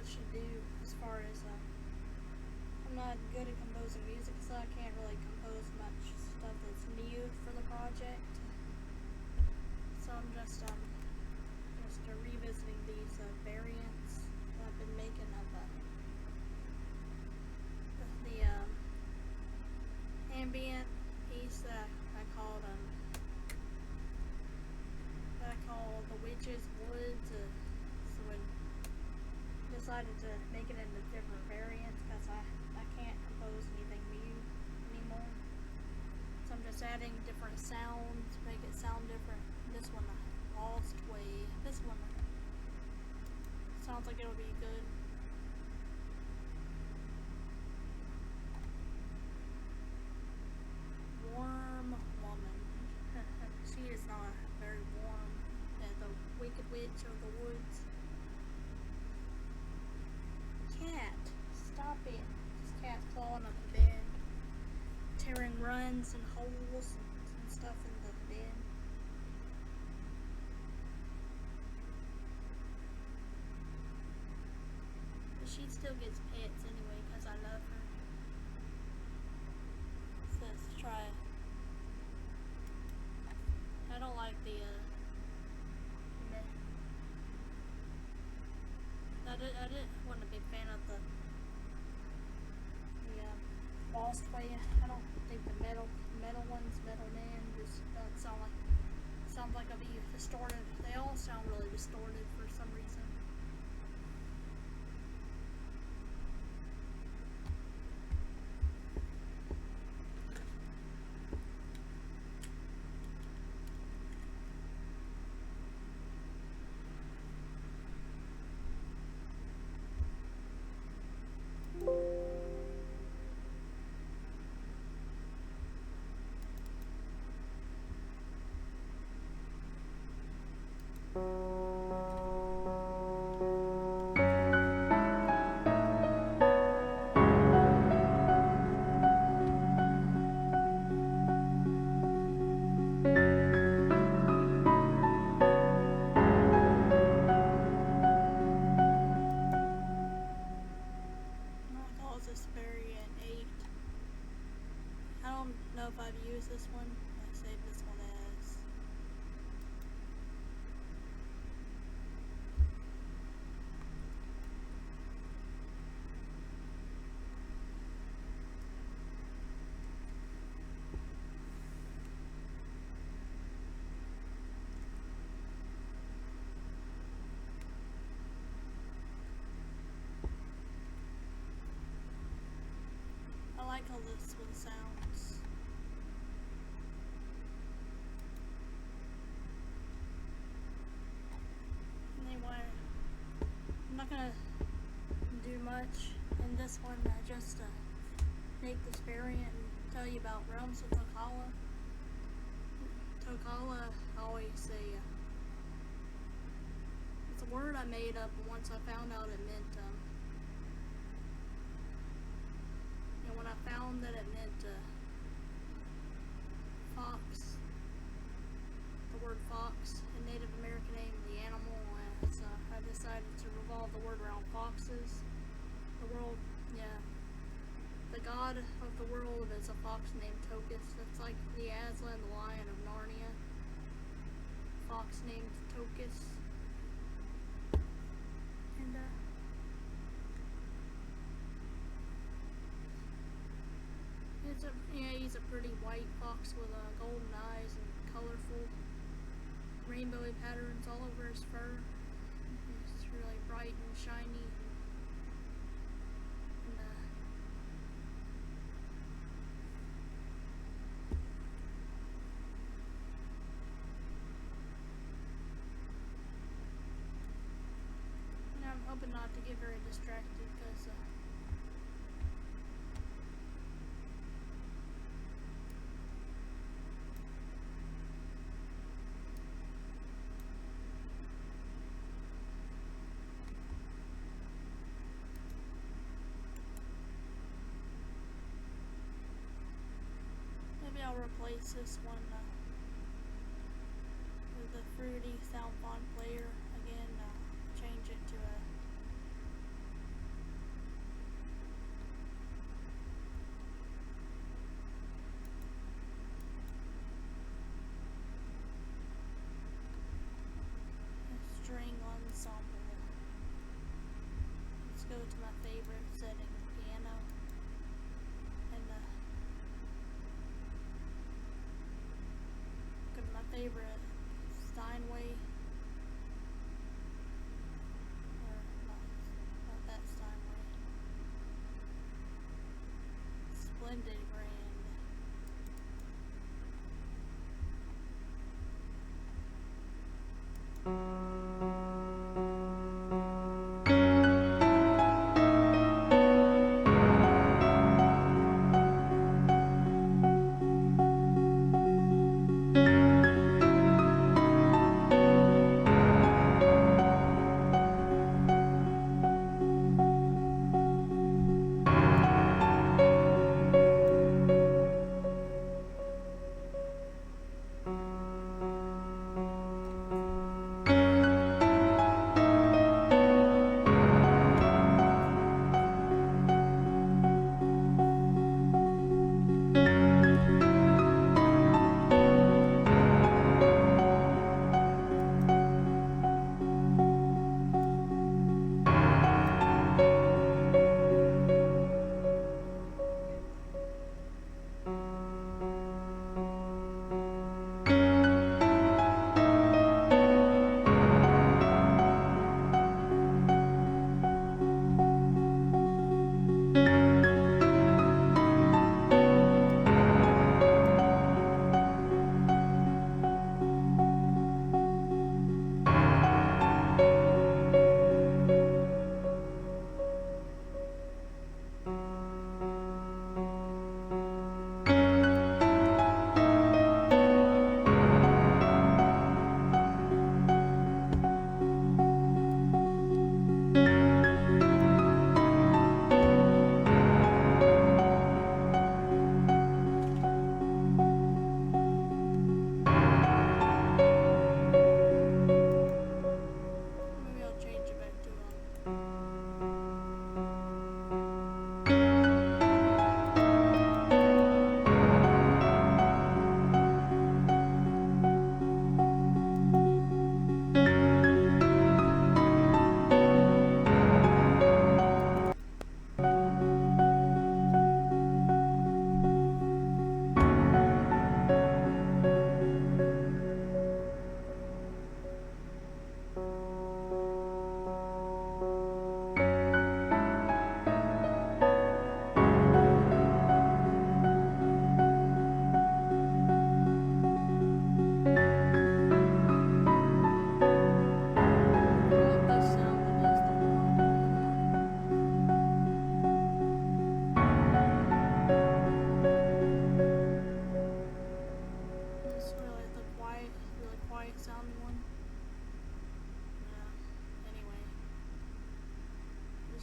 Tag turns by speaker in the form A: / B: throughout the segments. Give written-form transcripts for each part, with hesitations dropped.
A: much to do as far as I'm not good at composing music, so I can't really compose much stuff that's new for the project. So I'm just revisiting these variants that I've been making of the ambient piece that I call the Witch's Woods. So I decided to make it into different variants because I can't compose anything new anymore. So I'm just adding different sounds, make it sound different. This one, Lost Way. This one sounds like it'll be good. Warm Woman. She is not very warm. The Wicked Witch of the Woods. Cat, stop it. This cat's clawing up the bed, tearing runs and holes and stuff in the bed. But she still gets pets anyway because I love her. So let's try it. I don't like the wasn't a big fan of the Lost Way. I don't think the metal ones, Metal Man, just don't sounds like I'll be distorted. They all sound really distorted for some reason. If I've used this one, I saved this one as I like how this one sounds. Anyway, I'm not gonna do much in this one. I just make this variant and tell you about Realms of Tokala. Tokala, I always say, it's a word I made up, and once I found out it meant, when I found that it meant fox, the word fox, a Native American name of the animal, so I decided to revolve the word around foxes. The god of the world is a fox named Tokus. It's like the Aslan, the lion of Narnia. Fox named Tokus. And he's a pretty white fox with golden eyes and colorful rainbowy patterns all over his fur. It's really bright and shiny. And I'm hoping not to get very distracted because maybe I'll replace this one with the fruity sound font player again. Change it to a go to my favorite setting, piano, and go to my favorite Steinway, or not that Steinway, Splendid Grand.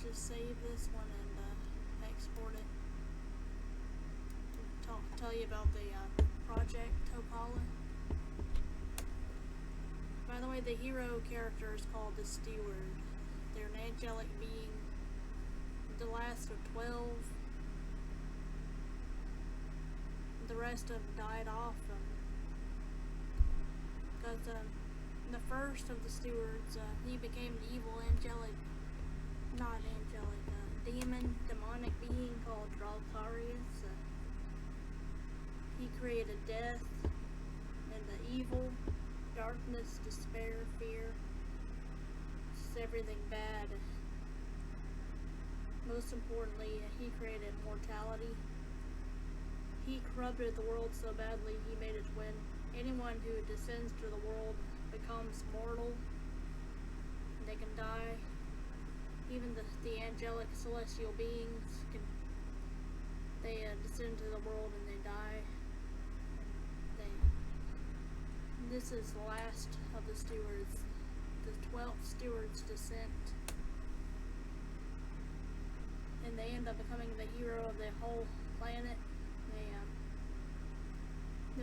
A: Just save this one and export it. Tell you about the project Tokala. By the way, the hero character is called the Steward. They're an angelic being, the last of 12. The rest of them died off because the first of the stewards, he became an evil demonic being called Dralkarius. He created death and the evil, darkness, despair, fear, just everything bad. Most importantly, he created mortality. He corrupted the world so badly he made it when anyone who descends to the world becomes mortal. They can die. Even the angelic celestial beings they descend to the world and they die. This is the last of the stewards. The 12th steward's descent. And they end up becoming the hero of the whole planet. They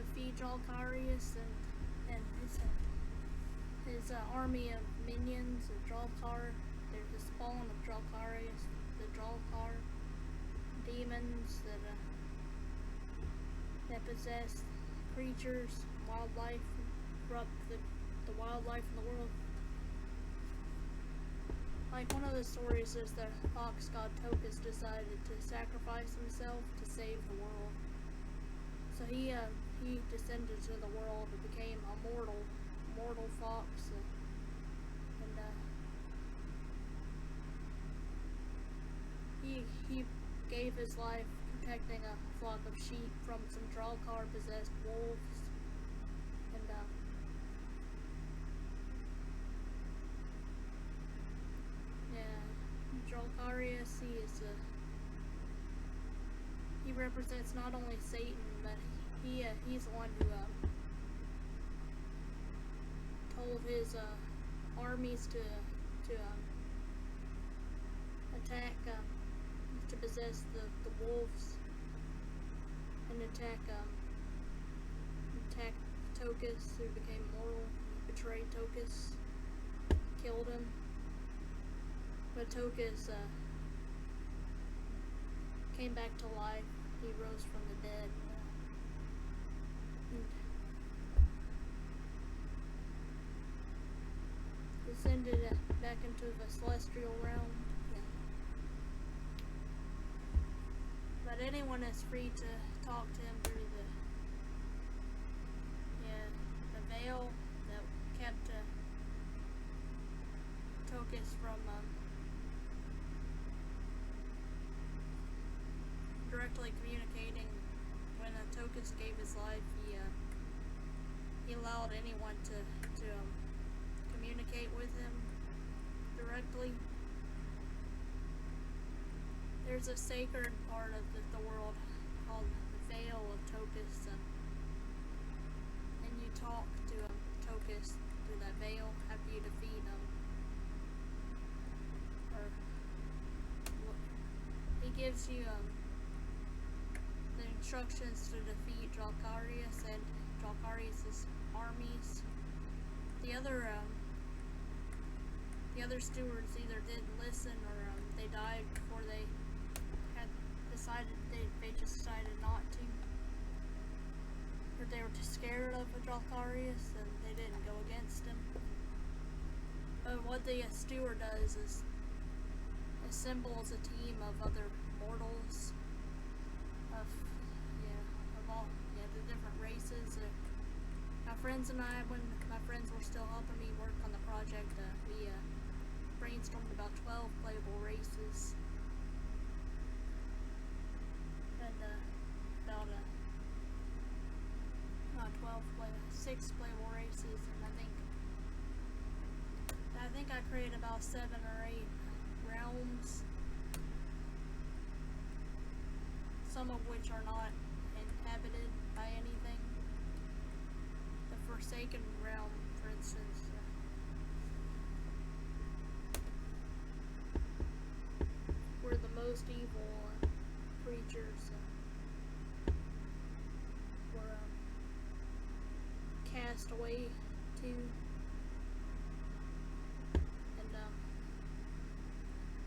A: defeat Dralkarius and his army of minions of Dralkar. They're the spawn of Dralkarius, the Dralkar demons that possess creatures, wildlife, corrupt the wildlife in the world. Like, one of the stories is the fox god Tokus decided to sacrifice himself to save the world. So he descended to the world and became a mortal fox, and he gave his life protecting a flock of sheep from some Drawcar possessed wolves, and Drawcarius, he represents not only Satan, but he's the one who told his armies to attack, to possess the wolves and attack Tokus, who became mortal, betrayed Tokus, killed him. But Tokus came back to life. He rose from the dead. And descended back into the celestial realm. But anyone is free to talk to him through the veil that kept Tokus from directly communicating. When Tokus gave his life, he allowed anyone to communicate with him directly. There's a sacred part of the world called the Veil of Tokus, and you talk to Tokus through that veil after you defeat him. Or he gives you the instructions to defeat Drawcarius and Drawcarius' armies. The other stewards either didn't listen or they died before they had decided. They just decided not to, or they were too scared of Drawcarius and they didn't go against him. But what the steward does is assembles a team of other mortals of all the different races. My friends and I, when my friends were still helping me work on the project, we brainstormed about 12 playable races, and about 6 playable races, and I think I created about 7 or 8 realms, some of which are not inhabited by anything. The Forsaken realm, for instance, where the most evil creatures were cast away to,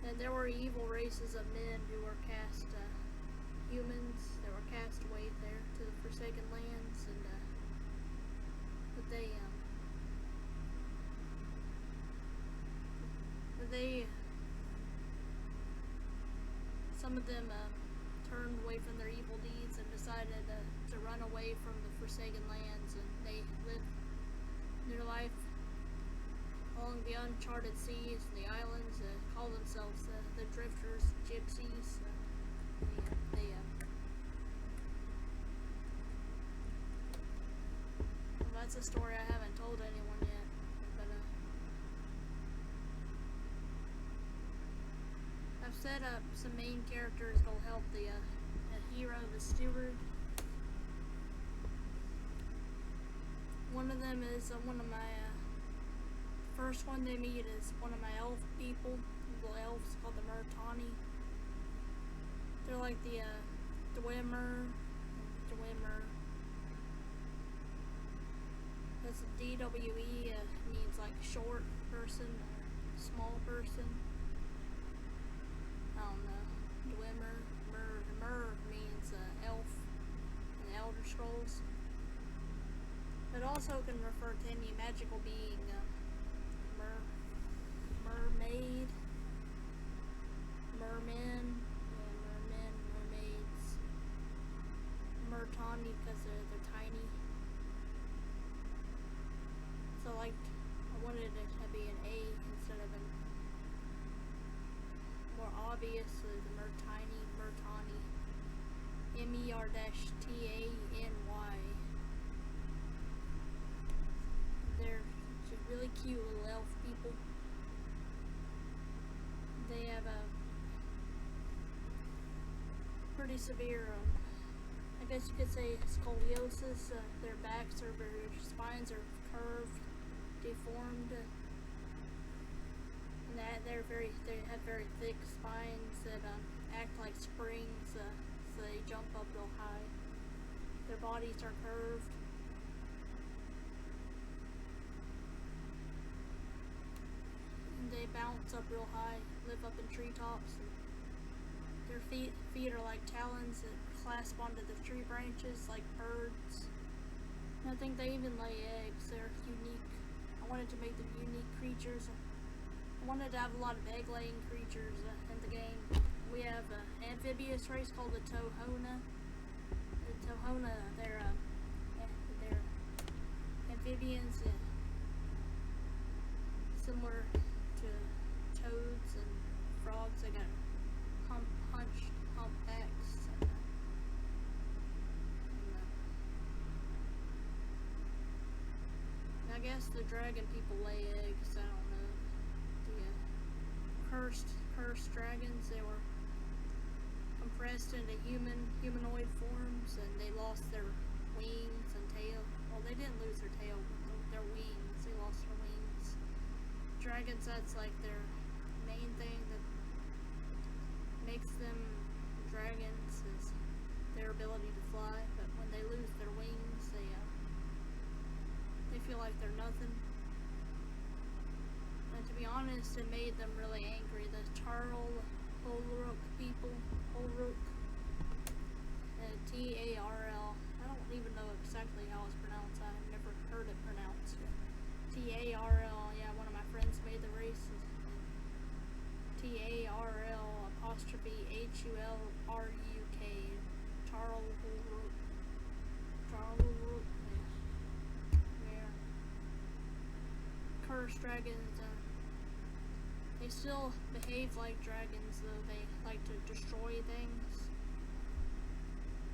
A: and there were evil races of men who were cast, humans that were cast away there to the Forsaken lands, and some of them turned away from their evil deeds and decided to run away from the Forsaken lands, and they lived their life along the uncharted seas and the islands, call themselves the drifters, gypsies. Well, that's a story I haven't told anyone yet, but I've set up some main characters that'll help the hero, the steward. One of them is one of my first one they meet is one of my elf people, little elves called the Murtani. They're like the Dwemer. That's a DWE, means like short person or small person. I don't know. Dwemer, Mer means elf in the Elder Scrolls. It also can refer to any magical being, mermaid, wanted it to be an A instead of an more obvious, the Mertani, MER-TANY. They're just really cute little elf people. They have a pretty severe, I guess you could say, scoliosis. Their backs are spines are curved, deformed, and they have very thick spines that act like springs, so they jump up real high. Their bodies are curved. And they bounce up real high, live up in treetops. Their feet are like talons that clasp onto the tree branches like birds. And I think they even lay eggs. They're unique. I wanted to make them unique creatures. I wanted to have a lot of egg-laying creatures in the game. We have an amphibious race called the Tohona. The Tohona, they're amphibians, similar to toads and frogs. They got humpbacks. And I guess the dragon people lay eggs. I don't know. The cursed dragons. They were compressed into humanoid forms, and they lost their wings and tail. Well, they didn't lose their tail, but their wings. They lost their wings. Dragons, that's like their main thing that makes them dragons is their ability to fly. But when they lose their wings, they feel like they're nothing. And to be honest, it made them really angry. The Holrook people, Tarl. I don't even know exactly how it's pronounced. I've never heard it pronounced. Tarl. Yeah, one of my friends made the race. Tarl apostrophe Hulruk. Tarlruk. Yeah. Cursed dragons. They still behave like dragons, though. They like to destroy things.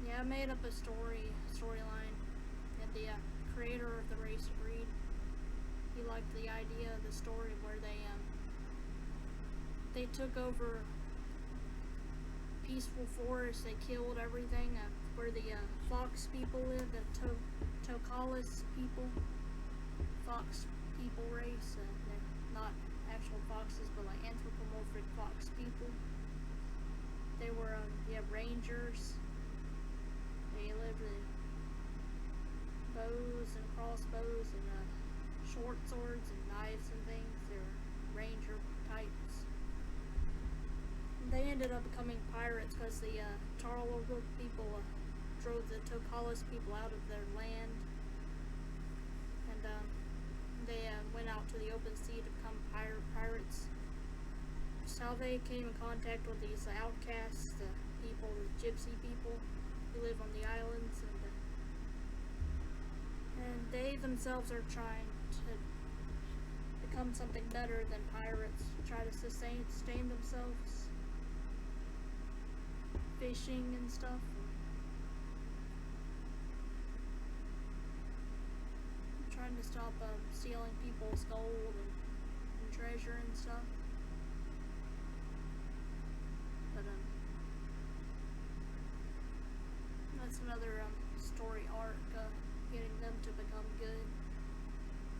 A: Yeah, I made up a storyline, and the creator of the race agreed. He liked the idea of the story where they took over peaceful forest. They killed everything. Where the fox people live, the Tokala people, fox people race. They're not actual foxes, but like anthropomorphic fox people. They were, rangers. They lived with bows and crossbows and short swords and knives and things. They were ranger types. And they ended up becoming pirates because the Tarlruk people drove the Tokalas people out of their land. And they went out to the open sea to become pirates. Just how they came in contact with these outcasts, people, the gypsy people who live on the islands, and they themselves are trying to become something better than pirates, try to sustain themselves, fishing and stuff. Trying to stop stealing people's gold and treasure and stuff. But that's another story arc, getting them to become good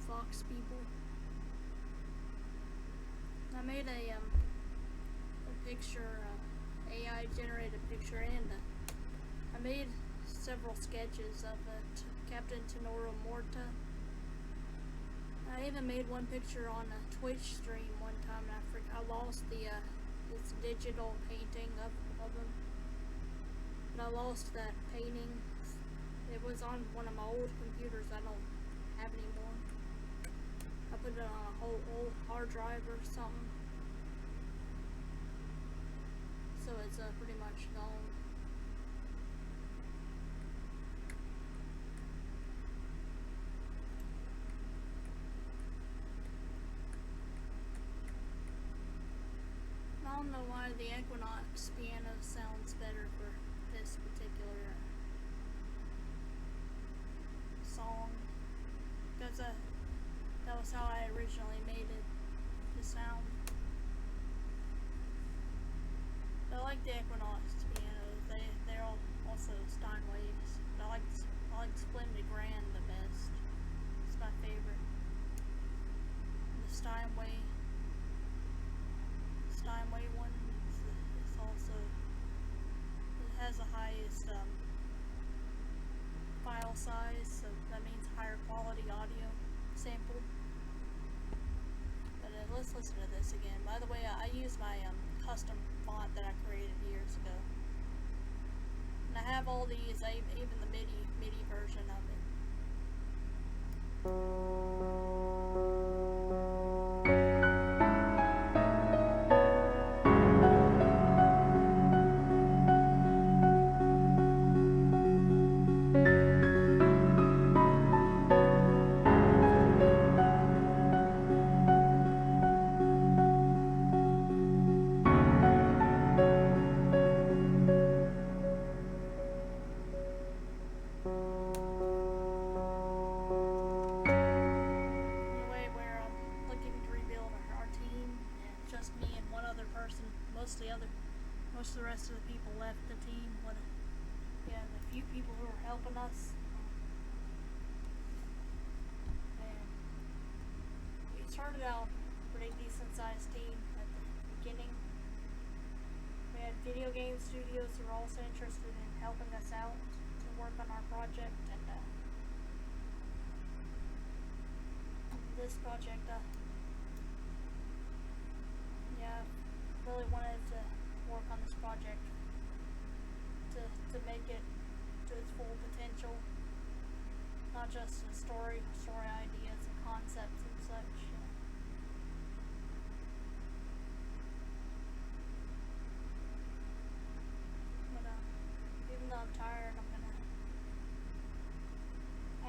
A: fox people. I made a picture, AI generated picture, and I made several sketches of Captain Tenora Morta. I even made one picture on a Twitch stream one time, and I lost this digital painting of him. And I lost that painting. It was on one of my old computers I don't have anymore. I put it on a whole old hard drive or something. So it's pretty much gone. know why the Equinox piano sounds better for this particular song, because that was how I originally made it to sound. But I like the Equinox pianos. They're all also Steinways. But I like Splendid Grand the best. It's my favorite. The Steinway one is also, it has the highest file size, so that means higher quality audio sample. But let's listen to this again. By the way, I use my custom font that I created years ago, and I have all these, even the MIDI version of it. Most of the rest of the people left the team. The few people who were helping us. And we started out a pretty decent sized team at the beginning. We had video game studios who were also interested in helping us out to work on our project, and this project, really wanted to work on this project to make it to its full potential, not just the story ideas and concepts and such. But even though I'm tired, I'm gonna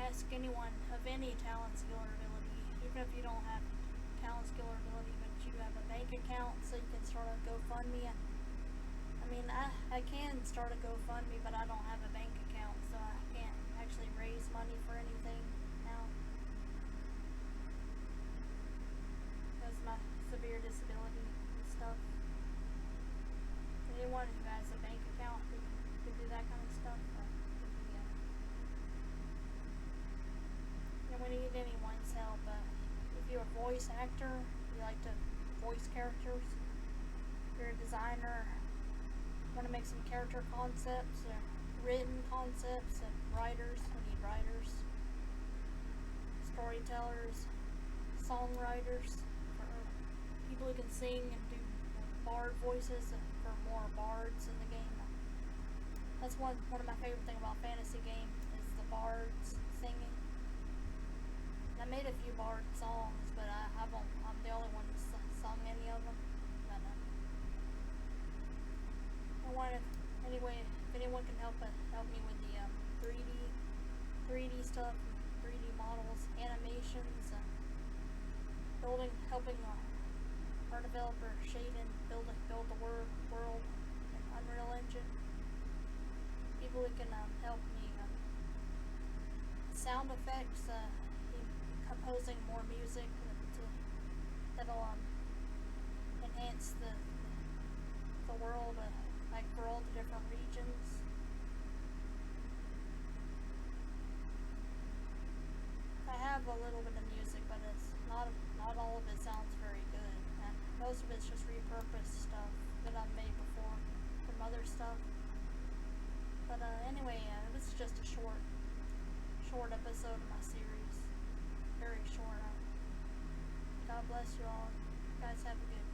A: ask anyone of any talent, skill, or ability, even if you don't have talent, skill, or ability, but you have a bank account so you can start a GoFundMe. I mean, I can start a GoFundMe, but I don't have a bank account, so I can't actually raise money for anything now because of my severe disability and stuff. Anyone who has a bank account who can do that kind of stuff, and we need anyone's help. If you're a voice actor, you like to voice characters, if you're a designer, want to make some character concepts, or written concepts, and writers, we need writers, storytellers, songwriters, for people who can sing and do bard voices, for more bards in the game. That's one of my favorite things about fantasy games is the bards singing. I made a few bard songs, but I'm the only one who's sung any of them. But, if anyone can help me with the 3D stuff, 3D models, animations, helping our developer Shaden build the world in Unreal Engine. People who can help me sound effects, composing more music that'll enhance the world, like for all the different regions. I have a little bit of music, but it's not all of it sounds very good. And most of it's just repurposed stuff that I've made before from other stuff. But anyway, this is just a short episode of my series. Very short. God bless you all. You guys have a good